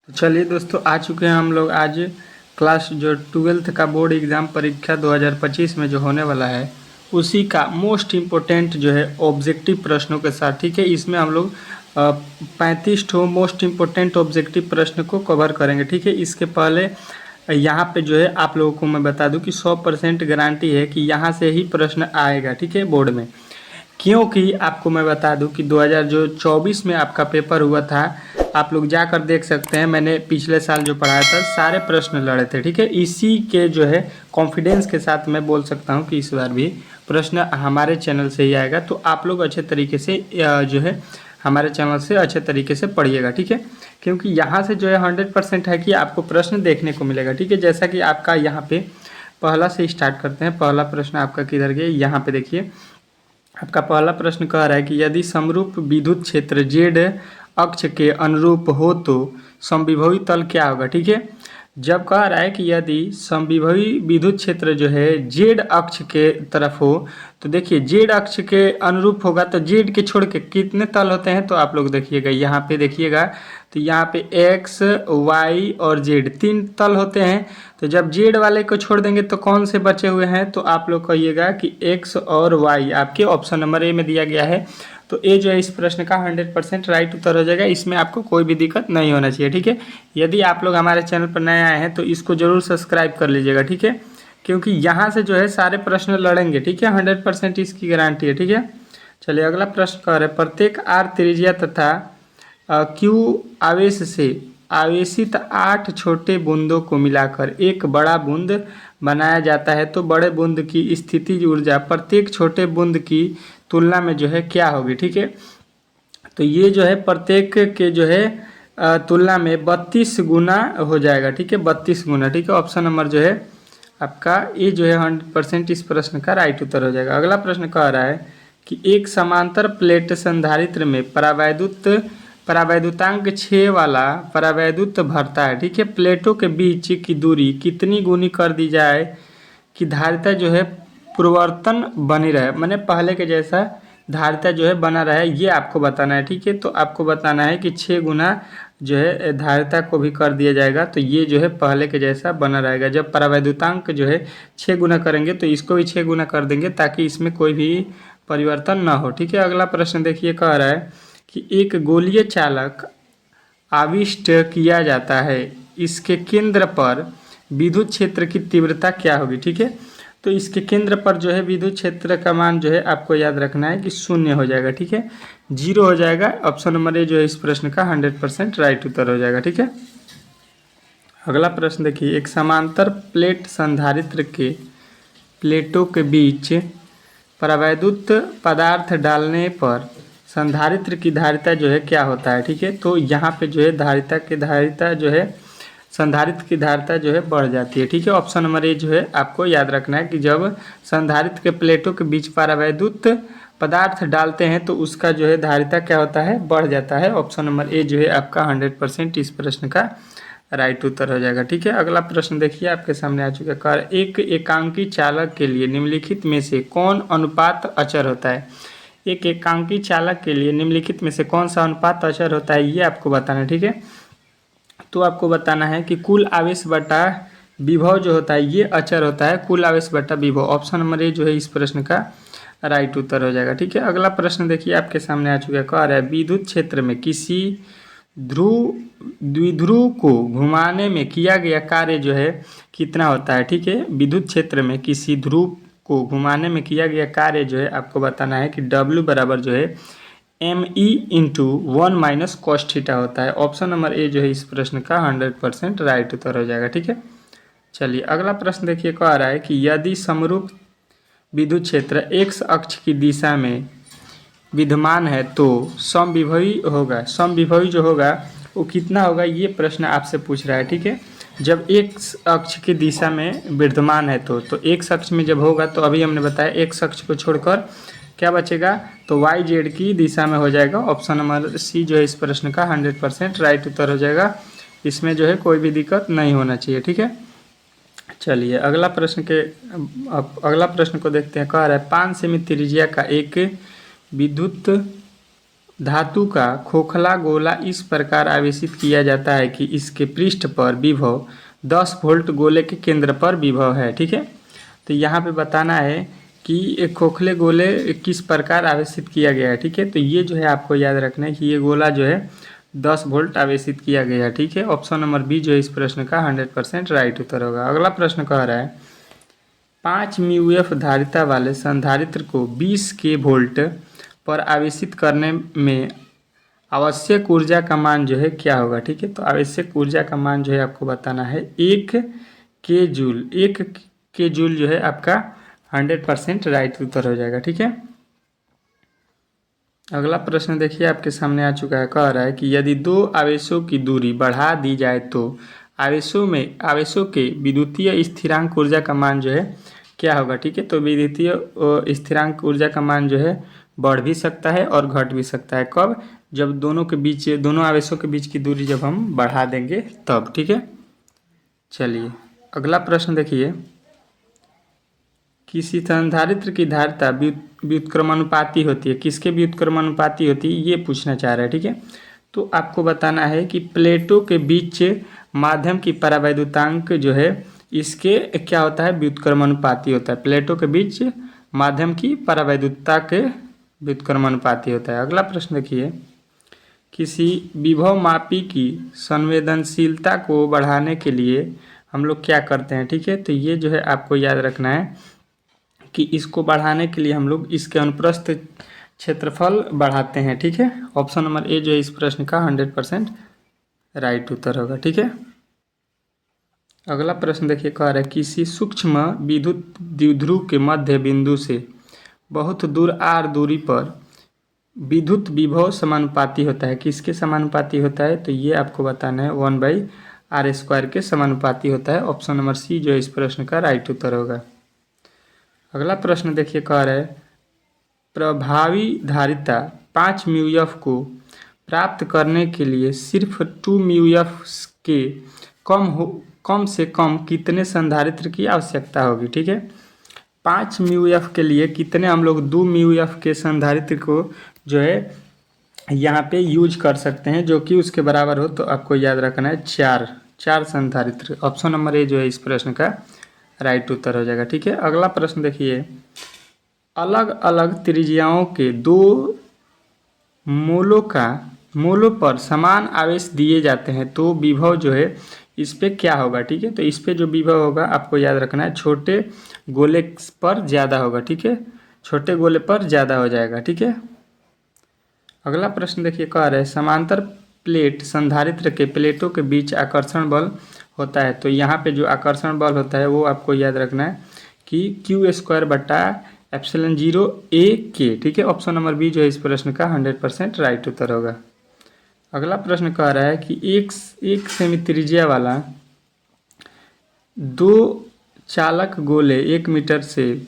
तो चलिए दोस्तों, आ चुके हैं हम लोग आज क्लास जो 12th का बोर्ड एग्ज़ाम परीक्षा 2025 में जो होने वाला है उसी का मोस्ट इम्पोर्टेंट जो है ऑब्जेक्टिव प्रश्नों के साथ। ठीक है, इसमें हम लोग 35 ठो मोस्ट इम्पोर्टेंट ऑब्जेक्टिव प्रश्न को कवर करेंगे। ठीक है, इसके पहले यहाँ पे जो है आप लोगों को मैं बता दूं कि 100% गारंटी है कि यहाँ से ही प्रश्न आएगा। ठीक है, बोर्ड में, क्योंकि आपको मैं बता दूं कि 2024 में आपका पेपर हुआ था, आप लोग जाकर देख सकते हैं। मैंने पिछले साल जो पढ़ाया था सारे प्रश्न लड़े थे। ठीक है, इसी के जो है कॉन्फिडेंस के साथ मैं बोल सकता हूं कि इस बार भी प्रश्न हमारे चैनल से ही आएगा। तो आप लोग अच्छे तरीके से जो है हमारे चैनल से अच्छे तरीके से पढ़िएगा। ठीक है, क्योंकि यहाँ से जो है 100% है कि आपको प्रश्न देखने को मिलेगा। ठीक है, जैसा कि आपका यहाँ पे पहला से स्टार्ट करते हैं। पहला प्रश्न आपका किधर गया, यहाँ पे देखिए। आपका पहला प्रश्न कह रहा है कि यदि समरूप विद्युत क्षेत्र जेड अक्ष के अनुरूप हो तो समविभवी तल क्या होगा। ठीक है, जब कह रहा है कि यदि समविभवी विद्युत क्षेत्र जो है जेड अक्ष के तरफ हो तो देखिए जेड अक्ष के अनुरूप होगा तो जेड के छोड़ के कितने तल होते हैं, तो आप लोग देखिएगा यहाँ पे देखिएगा तो यहाँ पे एक्स वाई और जेड 3 तल होते हैं। तो जब जेड वाले को छोड़ देंगे तो कौन से बचे हुए हैं, तो आप लोग कहिएगा कि एक्स और वाई आपके ऑप्शन नंबर ए में दिया गया है। तो ए जो है इस प्रश्न का 100% राइट उत्तर हो जाएगा। इसमें आपको कोई भी दिक्कत नहीं होना चाहिए। ठीक है, यदि आप लोग हमारे चैनल पर नए आए हैं तो इसको जरूर सब्सक्राइब कर लीजिएगा। ठीक है, क्योंकि यहाँ से जो है सारे प्रश्न लड़ेंगे। ठीक है, 100% इसकी गारंटी है। ठीक है, चलिए अगला प्रश्न कह रहे हैं प्रत्येक आर त्रिज्या तथा क्यू आवेश से आवेशित 8 छोटे बूंदों को मिलाकर एक बड़ा बूंद बनाया जाता है, तो बड़े बूंद की स्थितिज ऊर्जा प्रत्येक छोटे बूंद की तुलना में जो है क्या होगी। ठीक है, तो ये जो है प्रत्येक के जो है तुलना में 32 गुना हो जाएगा। ठीक है, 32 गुना। ठीक है, ऑप्शन नंबर जो है आपका ये जो है 100% इस प्रश्न का राइट उत्तर हो जाएगा। अगला प्रश्न कह रहा है कि एक समांतर प्लेट संधारित्र में परावैद्युतांक 6 वाला परावैद्युत भरता है। ठीक है, प्लेटों के बीच की दूरी कितनी गुनी कर दी जाए कि धारिता जो है पूर्ववर्तन बनी रहे, मैंने पहले के जैसा धारिता जो है बना रहे, ये आपको बताना है। ठीक है, तो आपको बताना है कि 6 गुना जो है धारिता को भी कर दिया जाएगा तो ये जो है पहले के जैसा बना रहेगा। जब परावैद्युतांक जो है 6 गुना करेंगे तो इसको भी 6 गुना कर देंगे ताकि इसमें कोई भी परिवर्तन ना हो। ठीक है, अगला प्रश्न देखिए, कह रहा है कि एक गोलीय चालक आविष्ट किया जाता है, इसके केंद्र पर विद्युत क्षेत्र की तीव्रता क्या होगी। ठीक है, तो इसके केंद्र पर जो है विद्युत क्षेत्र का मान जो है आपको याद रखना है कि 0 हो जाएगा। ठीक है, 0 हो जाएगा। ऑप्शन नंबर ए जो है इस प्रश्न का 100% राइट उत्तर हो जाएगा। ठीक है, अगला प्रश्न देखिए, एक समांतर प्लेट संधारित्र के प्लेटों के बीच परावैद्युत पदार्थ डालने पर संधारित्र की धारिता जो है क्या होता है। ठीक है, तो यहाँ पे जो है धारिता जो है संधारित्र की धारिता जो है बढ़ जाती है। ठीक है, ऑप्शन नंबर ए जो है आपको याद रखना है कि जब संधारित्र के प्लेटों के बीच परावैद्युत पदार्थ डालते हैं तो उसका जो है धारिता क्या होता है, बढ़ जाता है। ऑप्शन नंबर ए जो है आपका 100% इस प्रश्न का राइट उत्तर हो जाएगा। ठीक है, अगला प्रश्न देखिए आपके सामने आ चुका है। कर एक एकांकी चालक के लिए निम्नलिखित में से कौन अनुपात अचर होता है। एक एकांकी चालक के लिए निम्नलिखित में से कौन सा अनुपात अचर होता है, ये आपको बताना है। ठीक है, तो आपको बताना है कि कुल आवेश बटा विभव जो होता है ये अचर होता है, कुल आवेश बटा विभव। ऑप्शन नंबर ए जो है इस प्रश्न का राइट उत्तर हो जाएगा। ठीक है, अगला प्रश्न देखिए आपके सामने आ चुका है। कह रहा है विद्युत क्षेत्र में किसी द्विध्रुव को घुमाने में किया गया कार्य जो है कितना होता है। ठीक है, विद्युत क्षेत्र में किसी ध्रुव को घुमाने में किया गया कार्य जो है आपको बताना है कि W बराबर जो है ME into 1 minus cos theta होता है। ऑप्शन नंबर ए जो है इस प्रश्न का 100% राइट उत्तर हो जाएगा। ठीक है, चलिए अगला प्रश्न देखिए, कह रहा है कि यदि समरूप विद्युत क्षेत्र x अक्ष की दिशा में विद्यमान है तो समविभवी होगा। समविभवी जो होगा वो कितना होगा, ये प्रश्न आपसे पूछ रहा है। ठीक है, जब x अक्ष की दिशा में विद्यमान है तो x अक्ष में जब होगा तो अभी हमने बताया x अक्ष को छोड़कर क्या बचेगा, तो वाई जेड की दिशा में हो जाएगा। ऑप्शन नंबर सी जो है इस प्रश्न का 100% राइट उत्तर हो जाएगा। इसमें जो है कोई भी दिक्कत नहीं होना चाहिए। ठीक है, चलिए अगला प्रश्न को देखते हैं। कह रहा है 5 सेमी त्रिज्या का एक विद्युत धातु का खोखला गोला इस प्रकार आवेशित किया जाता है कि इसके पृष्ठ पर विभव 10 वोल्ट गोले के केंद्र पर विभव है। ठीक है, तो यहाँ पे बताना है कि एक खोखले गोले किस प्रकार आवेशित किया गया है। ठीक है, तो ये जो है आपको याद रखना है कि ये गोला जो है 10 वोल्ट आवेशित किया गया है। ठीक है, ऑप्शन नंबर बी जो है इस प्रश्न का 100% राइट उत्तर होगा। अगला प्रश्न कह रहा है 5 म्यूएफ धारिता वाले संधारित्र को 20 के वोल्ट पर आवेशित करने में आवश्यक ऊर्जा का मान जो है क्या होगा। ठीक है, तो आवश्यक ऊर्जा का मान जो है आपको बताना है 1 के जूल। 1 के जूल जो है आपका 100% राइट उत्तर हो जाएगा। ठीक है, अगला प्रश्न देखिए आपके सामने आ चुका है। कह रहा है कि यदि दो आवेशों की दूरी बढ़ा दी जाए तो आवेशों के विद्युतीय स्थिरांक ऊर्जा का मान जो है क्या होगा। ठीक है, तो विद्युतीय स्थिरांक ऊर्जा का मान जो है बढ़ भी सकता है और घट भी सकता है। कब? जब दोनों आवेशों के बीच की दूरी जब हम बढ़ा देंगे तब। ठीक है, चलिए अगला प्रश्न देखिए। किसी संधारित्र की धारिता व्युत्क्रमानुपाती होती है। किसके व्युत्क्रमानुपाती होती है ये पूछना चाह रहा है। ठीक है, तो आपको बताना है कि प्लेटों के बीच माध्यम की परावैद्युतांक जो है इसके क्या होता है, व्युत्क्रमानुपाती होता है। प्लेटों के बीच माध्यम की परावैद्युतता के व्युत्क्रमानुपाती होता है। अगला प्रश्न देखिए। किसी विभव मापी की संवेदनशीलता को बढ़ाने के लिए हम लोग क्या करते हैं। ठीक है, तो ये जो है आपको याद रखना है कि इसको बढ़ाने के लिए हम लोग इसके अनुप्रस्थ क्षेत्रफल बढ़ाते हैं। ठीक है, ऑप्शन नंबर ए जो है इस प्रश्न का 100% राइट उत्तर होगा। ठीक है, अगला प्रश्न देखिए। कह रहा है किसी सूक्ष्म विद्युत द्विध्रुव के मध्य बिंदु से बहुत दूर r दूरी पर विद्युत विभव समानुपाती होता है। किसके समानुपाती होता है, तो ये आपको बताना है 1/r² के समानुपाती होता है। ऑप्शन नंबर सी जो है इस प्रश्न का राइट उत्तर होगा। अगला प्रश्न देखिए। कह रहा है प्रभावी धारिता 5 म्यूएफ को प्राप्त करने के लिए सिर्फ 2 म्यूएफ के कम से कम कितने संधारित्र की आवश्यकता होगी। ठीक है, 5 म्यूएफ के लिए कितने हम लोग 2 म्यूएफ के संधारित्र को जो है यहाँ पे यूज कर सकते हैं, जो कि उसके बराबर हो। तो आपको याद रखना है 4 संधारित्र। ऑप्शन नंबर ए जो है इस प्रश्न का राइट उत्तर हो जाएगा। ठीक है, अगला प्रश्न देखिए। अलग अलग त्रिज्याओं के 2 मोलों पर समान आवेश दिए जाते हैं तो विभव जो है इस पे क्या होगा। ठीक है, तो इस पे जो विभव होगा आपको याद रखना है छोटे गोले पर ज़्यादा होगा। ठीक है, छोटे गोले पर ज़्यादा हो जाएगा। ठीक है, अगला प्रश्न देखिए। कह रहे हैं समांतर प्लेट संधारित्र के प्लेटों के बीच आकर्षण बल होता है। तो यहाँ पे जो आकर्षण बल होता है वो आपको याद रखना है कि Q²/ε0 AK। ठीक है, ऑप्शन नंबर बी जो है इस प्रश्न का 100% राइट उत्तर होगा। अगला प्रश्न कह रहा है कि एक सेमी त्रिज्या वाला 2 चालक गोले 1 मीटर से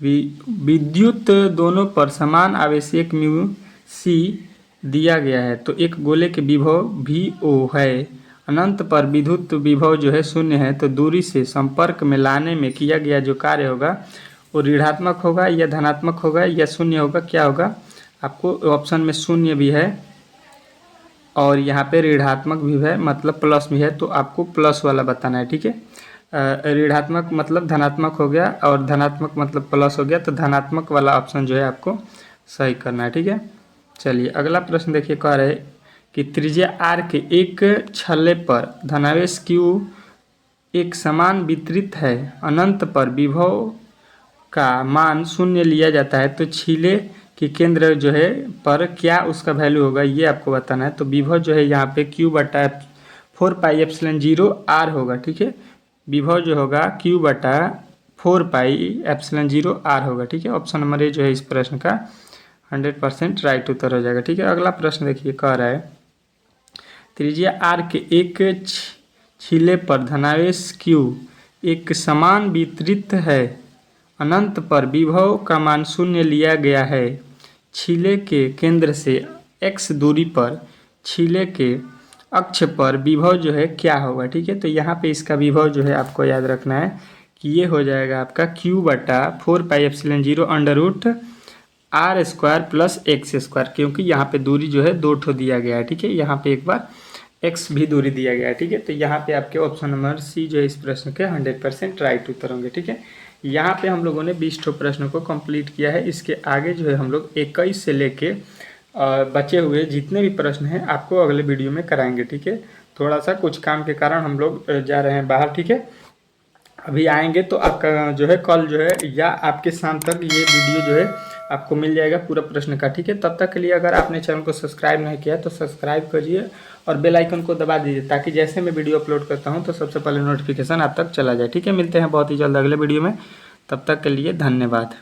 विद्युत दोनों पर समान आवेश 1 म्यू सी दिया गया है। तो एक गोले के विभव भी ओ है, अनंत पर विद्युत विभव जो है 0 है। तो दूरी से संपर्क में लाने में किया गया जो कार्य होगा वो ऋणात्मक होगा या धनात्मक होगा या 0 होगा। क्या होगा, आपको ऑप्शन में 0 भी है और यहाँ पे ऋणात्मक भी है, मतलब प्लस भी है। तो आपको प्लस वाला बताना है। ठीक है, ऋणात्मक मतलब धनात्मक हो गया और धनात्मक मतलब प्लस हो गया, तो धनात्मक वाला ऑप्शन जो है आपको सही करना है। ठीक है, चलिए अगला प्रश्न देखिए। कह रहे कि त्रिज्या r के एक छल्ले पर धनावेश q एक समान वितरित है, अनंत पर विभव का मान 0 लिया जाता है। तो छीले के केंद्र जो है पर क्या उसका वैल्यू होगा ये आपको बताना है। तो विभव जो है यहाँ पे Q/4πε0 r होगा। ठीक है, विभव जो होगा Q/4πε0 r होगा। ठीक है, ऑप्शन नंबर ए जो है इस प्रश्न का 100% राइट उत्तर हो जाएगा। ठीक है, अगला प्रश्न देखिए। कह रहा है त्रिज्या r के एक छीले पर धनावेश q एक समान वितरित है, अनंत पर विभव का मान 0 लिया गया है। छीले के केंद्र से x दूरी पर छीले के अक्ष पर विभव जो है क्या होगा। ठीक है, तो यहाँ पे इसका विभव जो है आपको याद रखना है कि ये हो जाएगा आपका Q/4πε0 √r r square plus x square, क्योंकि यहाँ पे दूरी जो है 2 ठो दिया गया है। ठीक है, यहाँ पे एक बार एक्स भी दूरी दिया गया है। ठीक है, तो यहाँ पे आपके ऑप्शन नंबर सी जो है इस प्रश्न के 100% राइट उत्तर होंगे। ठीक है, यहाँ पे हम लोगों ने 20 ठो प्रश्नों को कंप्लीट किया है। इसके आगे जो है हम लोग 21 से लेके बचे हुए जितने भी प्रश्न हैं आपको अगले वीडियो में कराएंगे। ठीक है, थोड़ा सा कुछ काम के कारण हम लोग जा रहे हैं बाहर। ठीक है, अभी आएंगे तो आपका जो है कल जो है या आपके शाम तक ये वीडियो जो है आपको मिल जाएगा पूरा प्रश्न का। ठीक है, तब तक के लिए अगर आपने चैनल को सब्सक्राइब नहीं किया तो सब्सक्राइब करिए और बेल आइकन को दबा दीजिए, ताकि जैसे मैं वीडियो अपलोड करता हूं तो सबसे पहले नोटिफिकेशन आप तक चला जाए। ठीक है, मिलते हैं बहुत ही जल्द अगले वीडियो में, तब तक के लिए धन्यवाद।